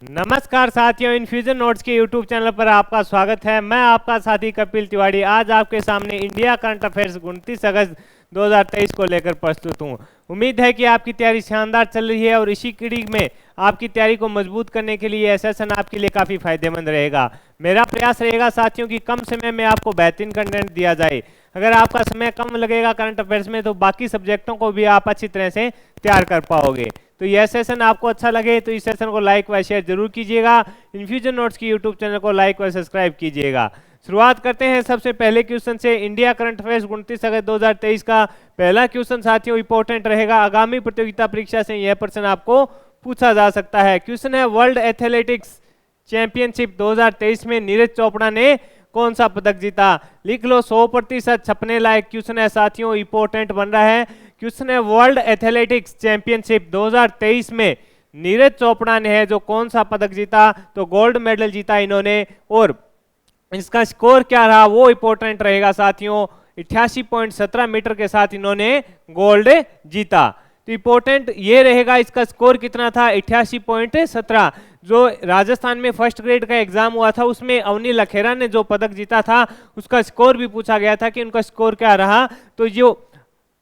नमस्कार साथियों, infusion notes के यूट्यूब चैनल पर आपका स्वागत है। मैं आपका साथी कपिल तिवारी आज आपके सामने इंडिया करंट अफेयर्स 29 अगस्त 2023 को लेकर प्रस्तुत हूं। उम्मीद है कि आपकी तैयारी शानदार चल रही है और इसी कड़ी में आपकी तैयारी को मजबूत करने के लिए यह सेशन आपके लिए काफ़ी फायदेमंद रहेगा। मेरा प्रयास रहेगा साथियों कि कम समय में आपको बेहतरीन कंटेंट दिया जाए। अगर आपका समय कम लगेगा करंट अफेयर्स में तो बाकी सब्जेक्टों को भी आप अच्छी तरह से तैयार कर पाओगे। तो यह सेशन आपको अच्छा लगे तो इस सेशन को लाइक व शेयर जरूर कीजिएगा। इन्फ्यूजन नोट्स की यूट्यूब चैनल को लाइक व सब्सक्राइब कीजिएगा। शुरुआत करते हैं सबसे पहले क्वेश्चन से। इंडिया करंट अफेयर्स 29 अगस्त 2023 का पहला क्वेश्चन साथियों इंपॉर्टेंट रहेगा। आगामी प्रतियोगिता परीक्षा से यह प्रश्न आपको पूछा जा सकता है। क्वेश्चन है, वर्ल्ड एथलेटिक्स चैंपियनशिप 2023 में नीरज चोपड़ा ने कौन सा पदक जीता? लिख लो, 100% छपने लायक क्वेश्चन है साथियों, इंपॉर्टेंट बन रहा है। क्वेश्चन है, वर्ल्ड एथलेटिक्स चैंपियनशिप 2023 में नीरज चोपड़ा ने है जो कौन सा पदक जीता? तो गोल्ड मेडल जीता इन्होंने। और इसका स्कोर क्या रहा वो इंपॉर्टेंट रहेगा साथियों, 88.17 मीटर के साथ इन्होंने गोल्ड जीता। तो इंपॉर्टेंट ये रहेगा इसका स्कोर कितना था, 88.17। जो राजस्थान में फर्स्ट ग्रेड का एग्जाम हुआ था उसमें अवनी लखेरा ने जो पदक जीता था उसका स्कोर भी पूछा गया था कि उनका स्कोर क्या रहा। तो जो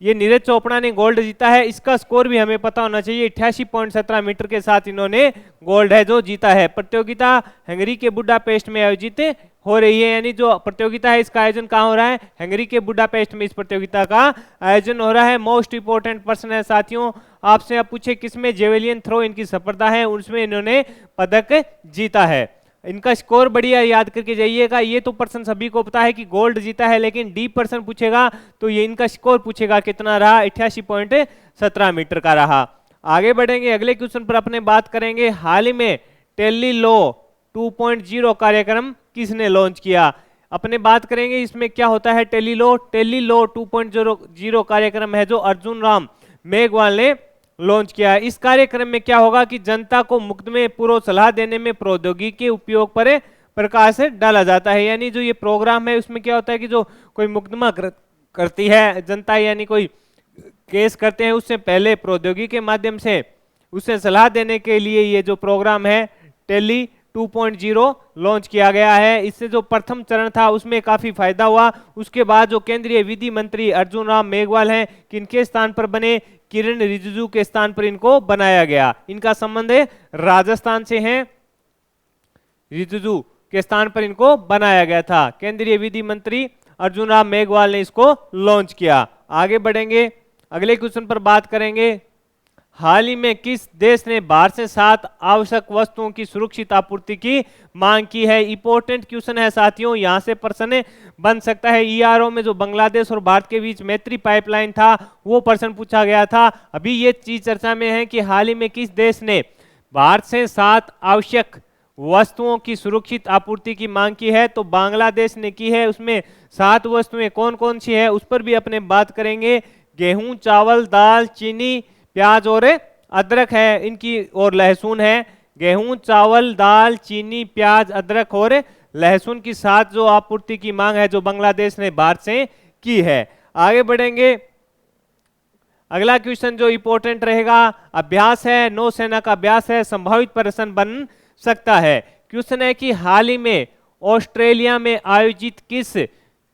ये नीरज चोपड़ा ने गोल्ड जीता है इसका स्कोर भी हमें पता होना चाहिए, 88.17 मीटर के साथ इन्होंने गोल्ड है जो जीता है। प्रतियोगिता हंगरी के बुडापेस्ट में आयोजित हो रही है, यानी जो प्रतियोगिता है इसका आयोजन कहाँ हो रहा है? हंगरी के बुडापेस्ट में इस प्रतियोगिता का आयोजन हो रहा है। मोस्ट इंपोर्टेंट पर्सन है साथियों, आपसे आप पूछे किसमें जेवेलियन थ्रो इनकी सफलता है उसमें इन्होंने पदक जीता है। इनका स्कोर बढ़िया याद करके जाइएगा। ये तो पर्सन सभी को पता है कि गोल्ड जीता है, लेकिन डी पर्सन पूछेगा तो ये इनका स्कोर पूछेगा कितना रहा, 88.17 मीटर का रहा। आगे बढ़ेंगे, अगले क्वेश्चन पर अपने बात करेंगे। हाल ही में टेली लॉ 2.0 कार्यक्रम किसने लॉन्च किया? अपने बात करेंगे इसमें क्या होता है टेली लॉ 2.0 कार्यक्रम है जो अर्जुन राम मेघवाल ने लॉन्च किया है। इस कार्यक्रम में क्या होगा कि जनता को मुकदमे पूर्व सलाह देने में प्रौद्योगिकी के उपयोग पर प्रकाश डाला जाता है। यानी जो ये प्रोग्राम है उसमें क्या होता है कि जो कोई मुकदमा करती है जनता, यानी कोई केस करते हैं, उससे पहले प्रौद्योगिकी के माध्यम से उसे सलाह देने के लिए ये जो प्रोग्राम है टेली 2.0 लॉन्च किया गया है। इससे जो प्रथम चरण था उसमें काफी फायदा हुआ। उसके बाद जो केंद्रीय विधि मंत्री अर्जुन राम मेघवाल हैं किनके स्थान पर बने? किरण रिजिजू के स्थान पर इनको बनाया गया। इनका संबंध है राजस्थान से है, रिजिजू के स्थान पर इनको बनाया गया था। केंद्रीय विधि मंत्री अर्जुन राम मेघवाल ने इसको लॉन्च किया। आगे बढ़ेंगे, अगले क्वेश्चन पर बात करेंगे। हाल ही में किस देश ने भारत से 7 आवश्यक वस्तुओं की सुरक्षित आपूर्ति की मांग की है? इंपॉर्टेंट क्वेश्चन है साथियों, यहां से प्रश्न बन सकता है। ईआरओ में जो बांग्लादेश और भारत के बीच मैत्री पाइपलाइन था वो प्रश्न पूछा गया था। अभी ये चीज चर्चा में है कि हाल ही में किस देश ने भारत से 7 आवश्यक वस्तुओं की सुरक्षित आपूर्ति की मांग की है? तो बांग्लादेश ने की है। उसमें 7 वस्तुएं कौन कौन सी है उस पर भी अपने बात करेंगे। गेहूं, चावल, दाल, चीनी, प्याज और अदरक है इनकी, और लहसुन है। गेहूं, चावल, दाल, चीनी, प्याज, अदरक और लहसुन की 7 जो आपूर्ति की मांग है जो बांग्लादेश ने भारत से की है। आगे बढ़ेंगे, अगला क्वेश्चन जो इंपॉर्टेंट रहेगा, अभ्यास है, नौसेना का अभ्यास है, संभावित प्रदर्शन बन सकता है। क्वेश्चन है कि हाल ही में ऑस्ट्रेलिया में आयोजित किस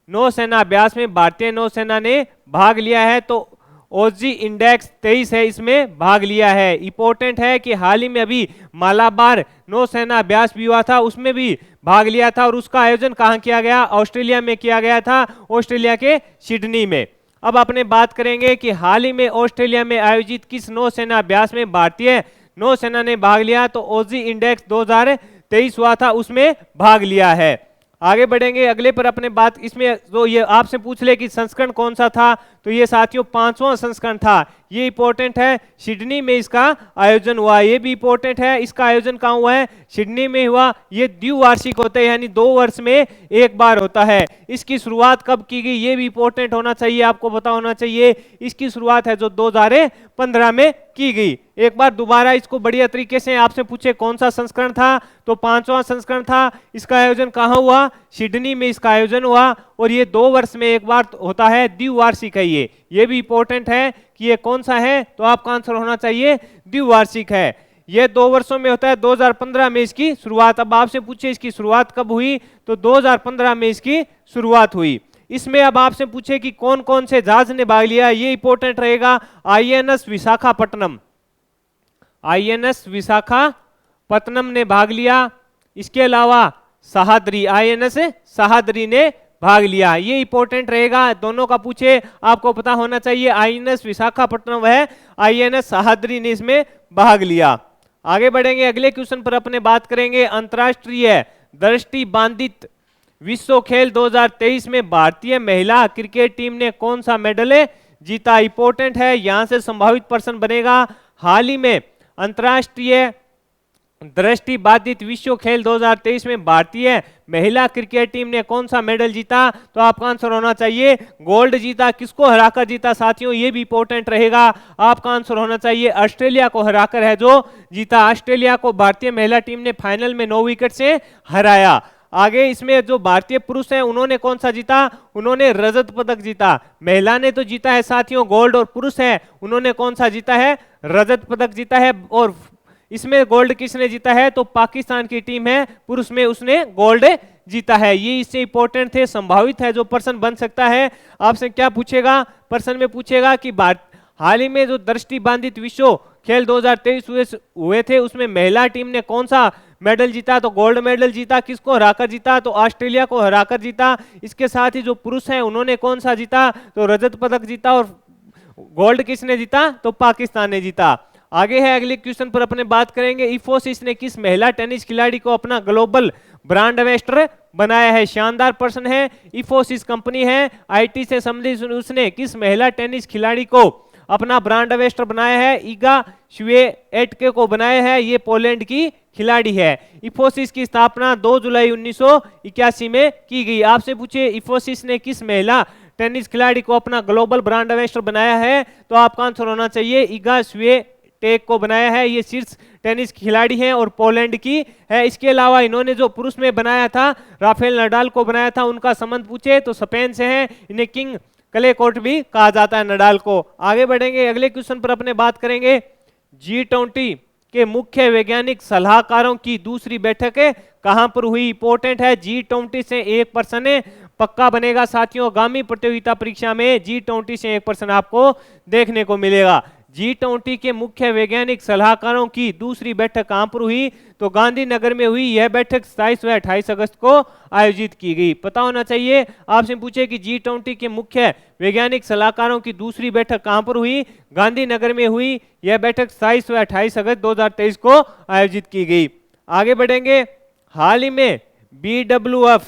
नौसेना अभ्यास में भारतीय नौसेना ने भाग लिया है? तो ओजी इंडेक्स 23 है, इसमें भाग लिया है। इंपॉर्टेंट है कि हाल ही में अभी मालाबार नौसेना अभ्यास भी हुआ था, उसमें भी भाग लिया था और उसका आयोजन कहाँ किया गया? ऑस्ट्रेलिया में किया गया था, ऑस्ट्रेलिया के सिडनी में। अब अपने बात करेंगे कि हाल ही में ऑस्ट्रेलिया में आयोजित किस नौसेना अभ्यास में भारतीय नौसेना ने भाग लिया? तो ओजी इंडेक्स 2023 हुआ था, उसमें भाग लिया है। आगे बढ़ेंगे, अगले पर अपने बात, इसमें जो ये आपसे पूछ ले कि संस्करण कौन सा था, तो ये साथियों 5वां संस्करण था। ये इंपॉर्टेंट है, सिडनी में इसका आयोजन हुआ। ये भी इंपॉर्टेंट है, इसका आयोजन कहाँ हुआ है? सिडनी में हुआ। ये द्विवार्षिक होता है, यानी 2 वर्ष में एक बार होता है। इसकी शुरुआत कब की गई ये भी इंपॉर्टेंट होना चाहिए, आपको पता होना चाहिए। इसकी शुरुआत है जो 2015 में की गई। एक बार दोबारा इसको बढ़िया तरीके से आपसे पूछे कौन सा संस्करण था, तो 5वां संस्करण था। इसका आयोजन कहाँ हुआ? सिडनी में इसका आयोजन हुआ और ये 2 वर्ष में एक बार होता है, द्विवार्षिक है ये भी इंपॉर्टेंट है कि ये कौन सा है, तो आपका आंसर होना चाहिए द्विवार्षिक है। ये 2 वर्षों में होता है। 2015 में इसकी शुरुआत। अब आपसे पूछे इसकी शुरुआत कब हुई, तो 2015 में इसकी शुरुआत हुई। इसमें अब आपसे पूछे कि कौन कौन से जहाज ने भाग लिया, ये इंपॉर्टेंट रहेगा। आईएनएस विशाखापट्टनम, आईएनएस विशाखापट्टनम ने भाग लिया। इसके अलावा सहाद्री, आईएनएस सहाद्री ने भाग लिया। ये इंपॉर्टेंट रहेगा, दोनों का पूछे आपको पता होना चाहिए। आईएनएस विशाखापट्टनम है, आईएनएस सहाद्री ने इसमें भाग लिया। आगे बढ़ेंगे, अगले क्वेश्चन पर अपने बात करेंगे। अंतर्राष्ट्रीय दृष्टि बाधित विश्व खेल 2023 में भारतीय महिला क्रिकेट टीम ने कौन सा मेडल जीता। इंपॉर्टेंट है, यहां से संभावित प्रश्न बनेगा। हाल ही में अंतर्राष्ट्रीय दृष्टि बाधित विश्व खेल 2023 में भारतीय महिला क्रिकेट टीम ने कौन सा मेडल जीता, तो आपका आंसर होना चाहिए गोल्ड जीता। किसको हराकर जीता साथियों, ये भी इंपॉर्टेंट रहेगा। आपका आंसर होना चाहिए ऑस्ट्रेलिया को हराकर है जो जीता। ऑस्ट्रेलिया को भारतीय महिला टीम ने फाइनल में 9 विकेट से हराया। आगे इसमें जो भारतीय पुरुष हैं उन्होंने कौन सा जीता, उन्होंने रजत पदक जीता। महिला ने तो जीता है साथियों गोल्ड, और पुरुष है उन्होंने कौन सा जीता है, रजत पदक जीता है। और इसमें गोल्ड किसने जीता है, तो पाकिस्तान की टीम है, पुरुष में उसने गोल्ड जीता है। ये इससे इंपॉर्टेंट थे, संभावित है जो प्रश्न बन सकता है। आपसे क्या पूछेगा, प्रश्न में पूछेगा कि हाल ही में जो दृष्टि बाधित विश्व खेल 2023 हुए थे उसमें महिला टीम ने कौन सा मेडल जीता, तो गोल्ड मेडल जीता। किसको हराकर जीता, तो ऑस्ट्रेलिया को हराकर जीता। इसके साथ ही जो पुरुष हैं उन्होंने कौन सा जीता, तो रजत पदक जीता। और गोल्ड किसने जीता, तो पाकिस्तान ने जीता। आगे है, अगले क्वेश्चन पर अपने बात करेंगे। इंफोसिस ने किस महिला टेनिस खिलाड़ी को अपना ग्लोबल ब्रांड एम्बेसडर बनाया है। शानदार प्रश्न है। इंफोसिस कंपनी है, आईटी से संबंधित, उसने किस महिला टेनिस खिलाड़ी को अपना ब्रांड एम्बेसडर बनाया है, ईगा स्विएटेक को बनाया है। ये पोलैंड की खिलाड़ी है। इंफोसिस की स्थापना 2 जुलाई 1981 में की गई। आपसे पूछे इंफोसिस ने किस महिला टेनिस खिलाड़ी को अपना ग्लोबल ब्रांड एम्बेसडर बनाया है, तो आपका आंसर होना चाहिए ईगा स्विएटेक को बनाया है। ये शीर्ष टेनिस खिलाड़ी हैं और पोलैंड की है। इसके अलावा इन्होंने जो पुरुष में बनाया था राफेल नडाल को बनाया था। उनका संबंध पूछे तो स्पेन से है। इन्हें किंग क्ले कोर्ट भी कहा जाता है नडाल को। आगे बढ़ेंगे, अगले क्वेश्चन पर अपने बात करेंगे। G20 के मुख्य वैज्ञानिक सलाहकारों की दूसरी बैठक कहां पर हुई। इंपॉर्टेंट है, G20 से एक प्रश्न पक्का बनेगा साथियों। आगामी प्रतियोगिता परीक्षा में G20 से एक प्रश्न आपको देखने को मिलेगा। G20 के मुख्य वैज्ञानिक सलाहकारों की दूसरी बैठक कहां पर हुई, तो गांधीनगर में हुई। यह बैठक 27 व 28 अगस्त को आयोजित की गई। पता होना चाहिए, आपसे पूछे कि G20 के मुख्य वैज्ञानिक सलाहकारों की दूसरी बैठक कहां पर हुई, गांधीनगर में हुई। यह बैठक 27 व 28 अगस्त 2023 को आयोजित की गई। आगे बढ़ेंगे, हाल ही में BWF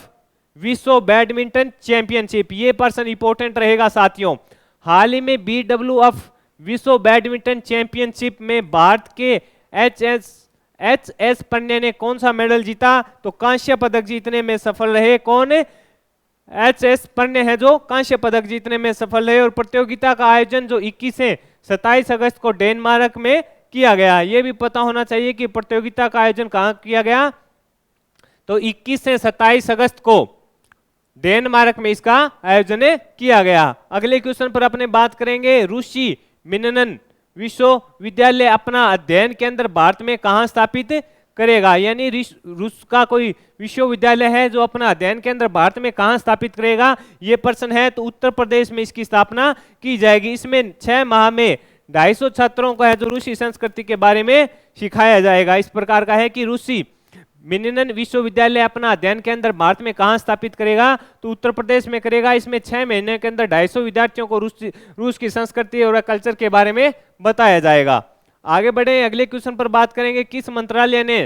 विश्व बैडमिंटन चैंपियनशिप, ये पर्सन इंपॉर्टेंट रहेगा साथियों। हाल ही में BWF विश्व बैडमिंटन चैंपियनशिप में भारत के एच.एस. पंड्या ने कौन सा मेडल जीता, तो कांस्य पदक जीतने में सफल रहे। कौन, एच.एस. पंड्या है जो कांस्य पदक जीतने में सफल रहे। और प्रतियोगिता का आयोजन जो 21 से 27 अगस्त को डेनमार्क में किया गया। ये भी पता होना चाहिए कि प्रतियोगिता का आयोजन कहां किया गया, तो 21 से 27 अगस्त को डेनमार्क में इसका आयोजन किया गया। अगले क्वेश्चन पर अपने बात करेंगे। रूसी मिननन विश्वविद्यालय अपना अध्ययन केंद्र भारत में कहां स्थापित करेगा। यानी रूस का कोई विश्वविद्यालय है जो अपना अध्ययन केंद्र भारत में कहां स्थापित करेगा, ये प्रश्न है। तो उत्तर प्रदेश में इसकी स्थापना की जाएगी। इसमें 6 माह में 250 छात्रों को है जो रूसी संस्कृति के बारे में सिखाया जाएगा। इस प्रकार का है कि रूसी मिननन विश्वविद्यालय अपना अध्ययन केंद्र भारत में कहां स्थापित करेगा, तो उत्तर प्रदेश में करेगा। इसमें 6 महीने के अंदर 250 विद्यार्थियों को रूस की संस्कृति और कल्चर के बारे में बताया जाएगा। आगे बढ़े, अगले क्वेश्चन पर बात करेंगे। किस मंत्रालय ने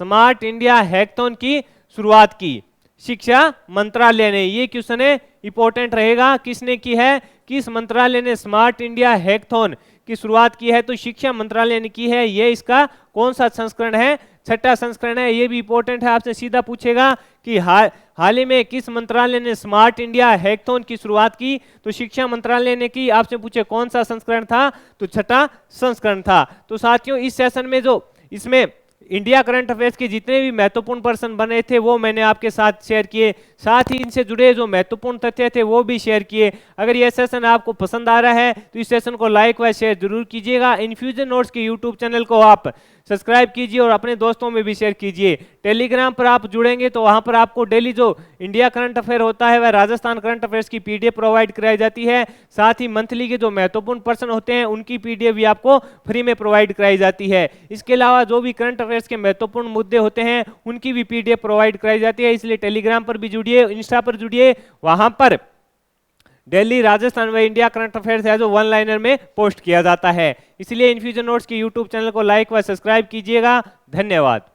स्मार्ट इंडिया हैकाथॉन की शुरुआत की, शिक्षा मंत्रालय ने। ये क्वेश्चन है, इंपॉर्टेंट रहेगा। किसने की है, किस मंत्रालय ने स्मार्ट इंडिया हैकाथॉन की शुरुआत की है, तो शिक्षा मंत्रालय ने की है। ये इसका कौन सा संस्करण है, 6ठा संस्करण है। ये भी इंपॉर्टेंट है, आपसे सीधा पूछेगा कि हाल ही में किस मंत्रालय ने स्मार्ट इंडिया हैकाथॉन की शुरुआत की, तो शिक्षा मंत्रालय ने की। आपसे पूछे कौन सा संस्करण था, तो 6ठा संस्करण था। तो साथियों, इस सेशन में जो इसमें इंडिया करंट अफेयर्स के जितने भी महत्वपूर्ण प्रश्न बने थे वो मैंने आपके साथ शेयर किए, साथ ही इनसे जुड़े जो महत्वपूर्ण तथ्य थे वो भी शेयर किए। अगर यह सेशन आपको पसंद आ रहा है तो इस सेशन को लाइक व शेयर जरूर कीजिएगा। इन्फ्यूजन नोट्स के यूट्यूब चैनल को आप सब्सक्राइब कीजिए और अपने दोस्तों में भी शेयर कीजिए। टेलीग्राम पर आप जुड़ेंगे तो वहां पर आपको डेली जो इंडिया करंट अफेयर होता है वह राजस्थान करंट अफेयर्स की पीडीएफ प्रोवाइड कराई जाती है। साथ ही मंथली के जो महत्वपूर्ण पर्सन होते हैं उनकी पीडीएफ भी आपको फ्री में प्रोवाइड कराई जाती है। इसके अलावा जो भी करंट अफेयर्स के महत्वपूर्ण मुद्दे होते हैं उनकी भी पीडीएफ प्रोवाइड कराई जाती है। इसलिए टेलीग्राम पर भी जुड़िए, इंस्टा पर जुड़िए, वहां पर दिल्ली, राजस्थान व इंडिया करंट अफेयर्स है जो वन लाइनर में पोस्ट किया जाता है। इसलिए इन्फ्यूजन नोट्स के यूट्यूब चैनल को लाइक व सब्सक्राइब कीजिएगा। धन्यवाद।